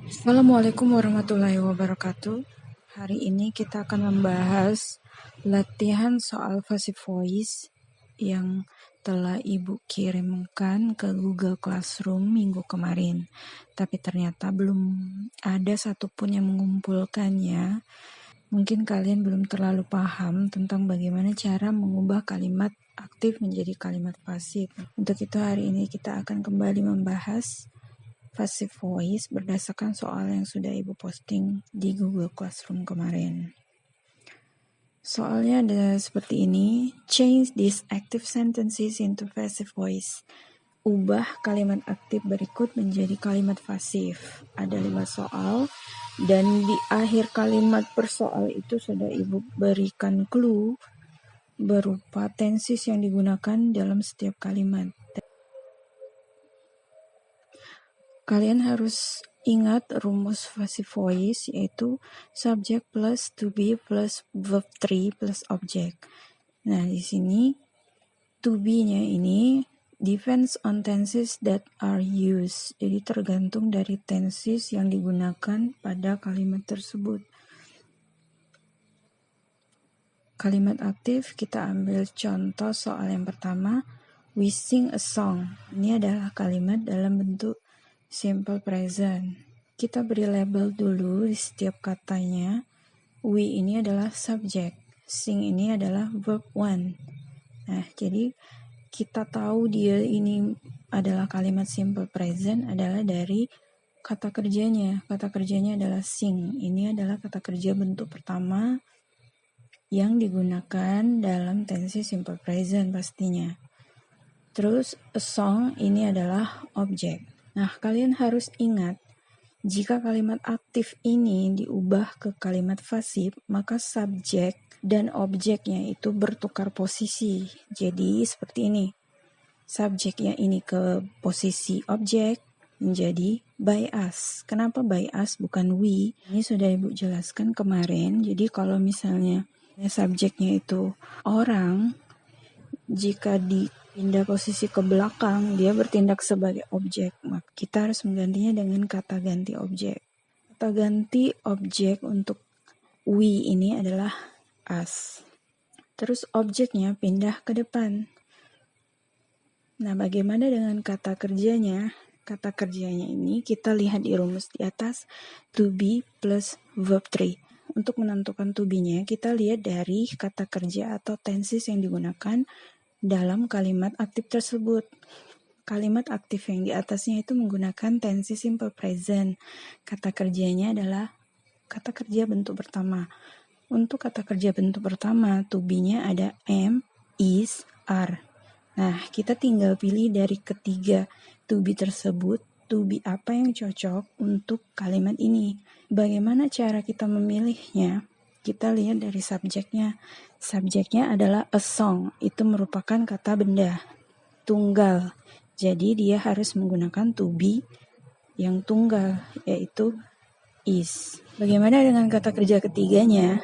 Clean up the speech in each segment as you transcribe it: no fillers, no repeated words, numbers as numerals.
Assalamualaikum warahmatullahi wabarakatuh. Hari ini kita akan membahas latihan soal passive voice yang telah Ibu kirimkan ke Google Classroom minggu kemarin. Tapi ternyata belum ada satupun yang mengumpulkannya. Mungkin kalian belum terlalu paham tentang bagaimana cara mengubah kalimat aktif menjadi kalimat pasif. Untuk itu hari ini kita akan kembali membahas passive voice berdasarkan soal yang sudah Ibu posting di Google Classroom kemarin. Soalnya ada seperti ini, change these active sentences into passive voice. Ubah kalimat aktif berikut menjadi kalimat pasif. Ada 5 soal, dan di akhir kalimat per soal itu sudah Ibu berikan clue berupa tenses yang digunakan dalam setiap kalimat. Kalian harus ingat rumus passive voice, yaitu subject plus to be plus verb 3 plus object. Nah, di sini to be-nya ini depends on tenses that are used. Jadi tergantung dari tenses yang digunakan pada kalimat tersebut. Kalimat aktif kita ambil contoh soal yang pertama, we sing a song. Ini adalah kalimat dalam bentuk simple present. Kita beri label dulu di setiap katanya. We ini adalah subject, sing ini adalah verb 1. Nah, jadi kita tahu dia ini adalah kalimat simple present adalah dari kata kerjanya. Kata kerjanya adalah sing. Ini adalah kata kerja bentuk pertama yang digunakan dalam tensi simple present pastinya. Terus a song ini adalah objek. Nah, kalian harus ingat, jika kalimat aktif ini diubah ke kalimat pasif, maka subjek dan objeknya itu bertukar posisi. Jadi seperti ini. Subjeknya ini ke posisi objek menjadi by us. Kenapa by us bukan we? Ini sudah Ibu jelaskan kemarin. Jadi kalau misalnya subjeknya itu orang, jika dipindah posisi ke belakang, dia bertindak sebagai objek. Maka kita harus menggantinya dengan kata ganti objek. Kata ganti objek untuk we ini adalah us. Terus objeknya pindah ke depan. Nah, bagaimana dengan kata kerjanya? Kata kerjanya ini kita lihat di rumus di atas, to be plus verb 3. Untuk menentukan to be-nya, kita lihat dari kata kerja atau tenses yang digunakan dalam kalimat aktif tersebut. Kalimat aktif yang di atasnya itu menggunakan tenses simple present. Kata kerjanya adalah kata kerja bentuk pertama. Untuk kata kerja bentuk pertama, to be-nya ada am, is, are. Nah, kita tinggal pilih dari ketiga to be tersebut, to be apa yang cocok untuk kalimat ini. Bagaimana cara kita memilihnya? Kita lihat dari subjeknya. Subjeknya adalah a song. Itu merupakan kata benda tunggal. Jadi dia harus menggunakan to be yang tunggal, yaitu is. Bagaimana dengan kata kerja ketiganya?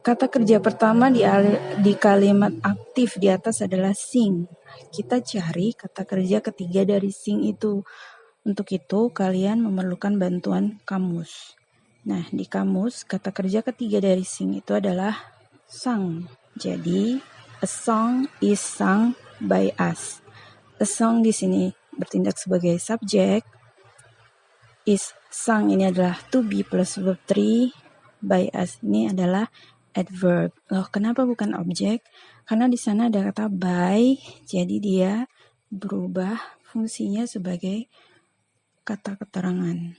Kata kerja pertama di kalimat aktif di atas adalah sing. Kita cari kata kerja ketiga dari sing itu. Untuk itu kalian memerlukan bantuan kamus. Nah, di kamus kata kerja ketiga dari sing itu adalah sung. Jadi a song is sung by us. A song di sini bertindak sebagai subjek. Is sung ini adalah to be plus verb 3. By us ini adalah adverb. Loh, kenapa bukan objek? Karena di sana ada kata by, jadi dia berubah fungsinya sebagai kata keterangan.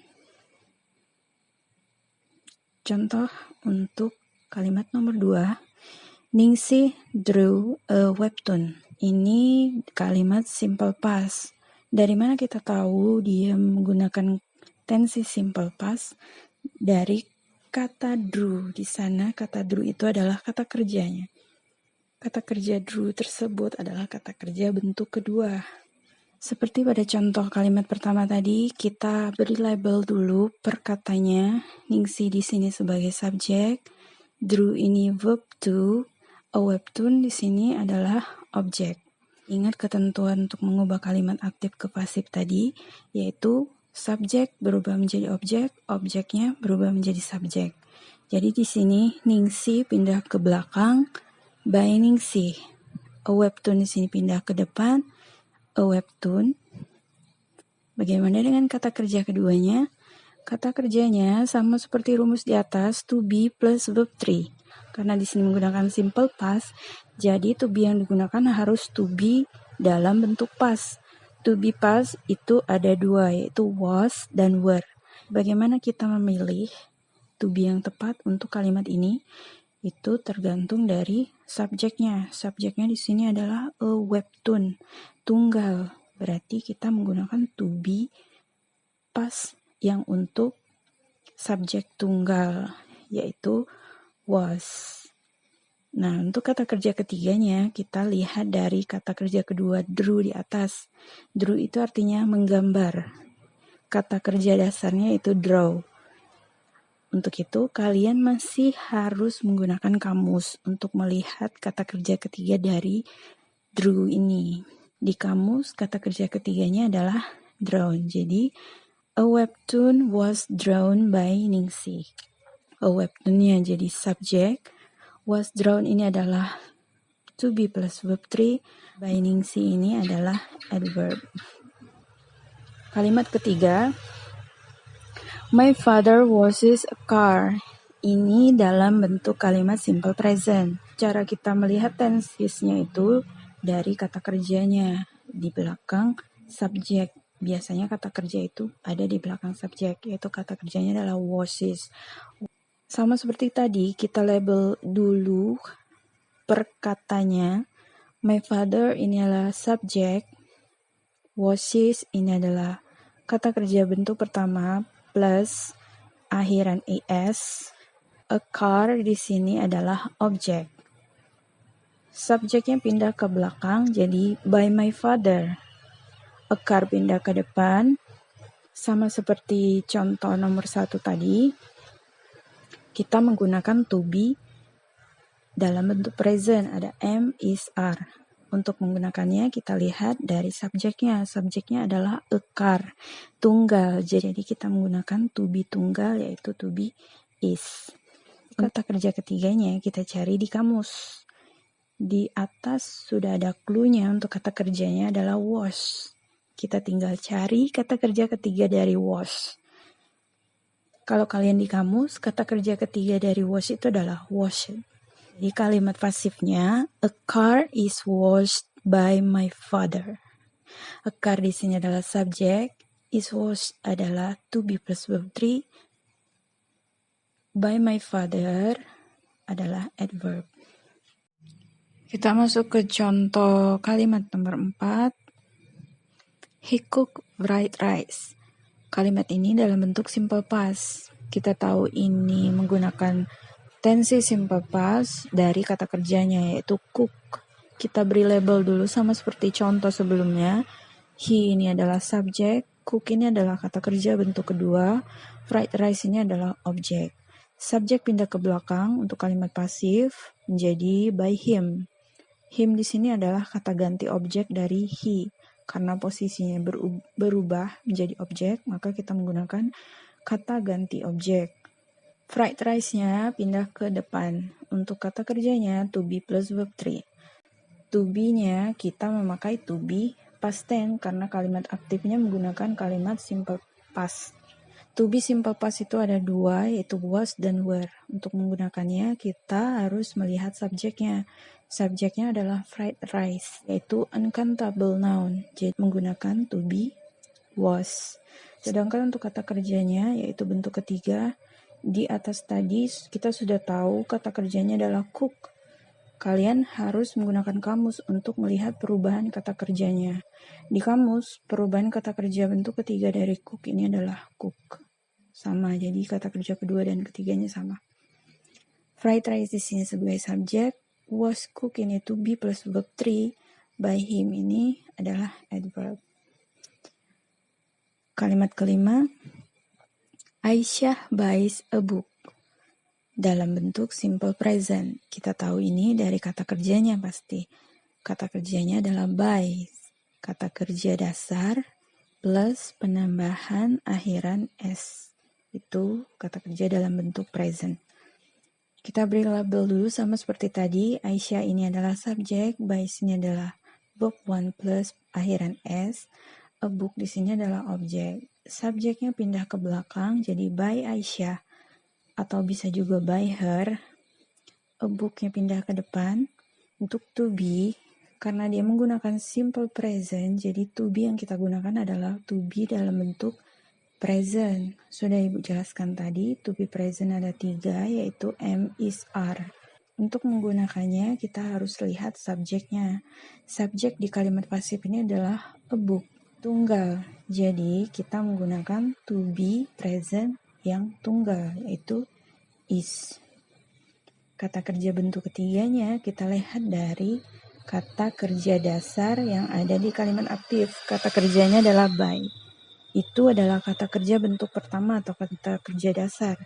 Contoh untuk kalimat nomor 2, Ningsih drew a webtoon. Ini kalimat simple past. Dari mana kita tahu dia menggunakan tensi simple past? Dari kata drew. Di sana kata drew itu adalah kata kerjanya. Kata kerja drew tersebut adalah kata kerja bentuk kedua. Seperti pada contoh kalimat pertama tadi, kita beri label dulu per katanya. Ningsih di sini sebagai subjek, drew ini verb to, a webtoon di sini adalah objek. Ingat ketentuan untuk mengubah kalimat aktif ke pasif tadi, yaitu Subjek berubah menjadi objek, objeknya berubah menjadi subjek. Jadi di sini Ningsih pindah ke belakang, by Ningsih. A webtoon di sini pindah ke depan, a webtoon. Bagaimana dengan kata kerja keduanya? Kata kerjanya sama seperti rumus di atas, to be plus verb 3. Karena di sini menggunakan simple past, jadi to be yang digunakan harus to be dalam bentuk past. To be past itu ada dua, yaitu was dan were. Bagaimana kita memilih to be yang tepat untuk kalimat ini? Itu tergantung dari subjeknya. Subjeknya di sini adalah a webtoon, tunggal. Berarti kita menggunakan to be past yang untuk subjek tunggal, yaitu was. Nah, untuk kata kerja ketiganya, kita lihat dari kata kerja kedua, drew di atas. Drew itu artinya menggambar. Kata kerja dasarnya itu draw. Untuk itu, kalian masih harus menggunakan kamus untuk melihat kata kerja ketiga dari drew ini. Di kamus, kata kerja ketiganya adalah drawn. Jadi, a webtoon was drawn by Ningsih. A webtoonnya jadi subjek. Was drawn ini adalah to be plus verb 3. By Ningsih ini adalah adverb. Kalimat ketiga, my father washes a car. Ini dalam bentuk kalimat simple present. Cara kita melihat tensesnya itu dari kata kerjanya di belakang subjek. Biasanya kata kerja itu ada di belakang subjek, yaitu kata kerjanya adalah washes. Sama seperti tadi, kita label dulu perkatanya. My father ini adalah subjek, washes ini adalah kata kerja bentuk pertama plus akhiran es. A car di sini adalah objek. Subjeknya pindah ke belakang jadi by my father. A car pindah ke depan. Sama seperti contoh nomor 1 tadi, kita menggunakan to be dalam bentuk present, ada am, is, are. Untuk menggunakannya kita lihat dari subjeknya. Subjeknya adalah a car, tunggal. Jadi kita menggunakan to be tunggal, yaitu to be is. Kata kerja ketiganya kita cari di kamus. Di atas sudah ada clue-nya untuk kata kerjanya adalah wash. Kita tinggal cari kata kerja ketiga dari wash. Kalau kalian di kamus, kata kerja ketiga dari wash itu adalah washed. Jadi kalimat pasifnya, a car is washed by my father. A car di sini adalah subjek, is washed adalah to be plus verb 3, by my father adalah adverb. Kita masuk ke contoh kalimat nomor 4. He cooked fried rice. Kalimat ini dalam bentuk simple past. Kita tahu ini menggunakan tensi simple past dari kata kerjanya, yaitu cook. Kita beri label dulu sama seperti contoh sebelumnya. He ini adalah subjek, cook ini adalah kata kerja bentuk kedua, fried rice ini adalah objek. Subjek pindah ke belakang untuk kalimat pasif menjadi by him. Him di sini adalah kata ganti objek dari he. Karena posisinya berubah menjadi objek, maka kita menggunakan kata ganti objek. Fried rice-nya pindah ke depan. Untuk kata kerjanya to be plus verb 3. To be-nya kita memakai to be past tense karena kalimat aktifnya menggunakan kalimat simple past. To be simple past itu ada dua, yaitu was dan were. Untuk menggunakannya kita harus melihat subjeknya. Subjeknya adalah fried rice, yaitu uncountable noun. Jadi menggunakan to be was. Sedangkan untuk kata kerjanya, yaitu bentuk ketiga, di atas tadi kita sudah tahu kata kerjanya adalah cook. Kalian harus menggunakan kamus untuk melihat perubahan kata kerjanya. Di kamus, perubahan kata kerja bentuk ketiga dari cook ini adalah cook. Sama, jadi kata kerja kedua dan ketiganya sama. Fried rice di sini sebagai subjek, was cooked ini to be plus verb 3, by him ini adalah adverb. Kalimat kelima, Aisyah buys a book. Dalam bentuk simple present. Kita tahu ini dari kata kerjanya pasti. Kata kerjanya adalah buy. Kata kerja dasar plus penambahan akhiran S. Itu kata kerja dalam bentuk present. Kita beri label dulu sama seperti tadi. Aisyah ini adalah subjek, by sini adalah verb 1 plus akhiran S. A book di sini adalah objek. Subjeknya pindah ke belakang jadi by Aisyah atau bisa juga by her. A booknya pindah ke depan. Untuk to be, karena dia menggunakan simple present, jadi to be yang kita gunakan adalah to be dalam bentuk present. Sudah Ibu jelaskan tadi, to be present ada 3, yaitu am, is, are. Untuk menggunakannya, kita harus lihat subjeknya. Subjek di kalimat pasif ini adalah a book, tunggal. Jadi, kita menggunakan to be present yang tunggal, yaitu is. Kata kerja bentuk ketiganya kita lihat dari kata kerja dasar yang ada di kalimat aktif. Kata kerjanya adalah by. Itu adalah kata kerja bentuk pertama atau kata kerja dasar.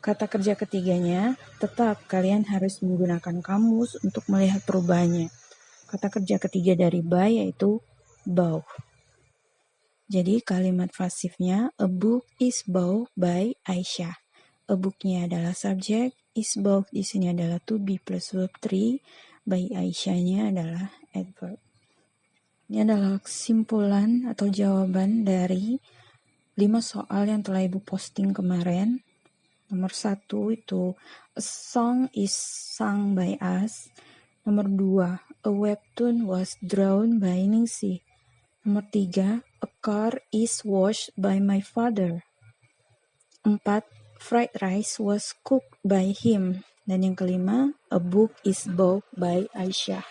Kata kerja ketiganya, tetap kalian harus menggunakan kamus untuk melihat perubahannya. Kata kerja ketiga dari by yaitu bought. Jadi kalimat pasifnya, a book is bought by Aisyah. A book-nya adalah subjek, is bought di sini adalah to be plus verb 3, by Aisyah-nya adalah adverb. Ini adalah kesimpulan atau jawaban dari 5 soal yang telah Ibu posting kemarin. Nomor 1 itu, a song is sung by us. Nomor 2, a webtoon was drawn by Ningsih. Nomor 3, a car is washed by my father. 4, fried rice was cooked by him. Dan yang kelima, a book is bought by Aisyah.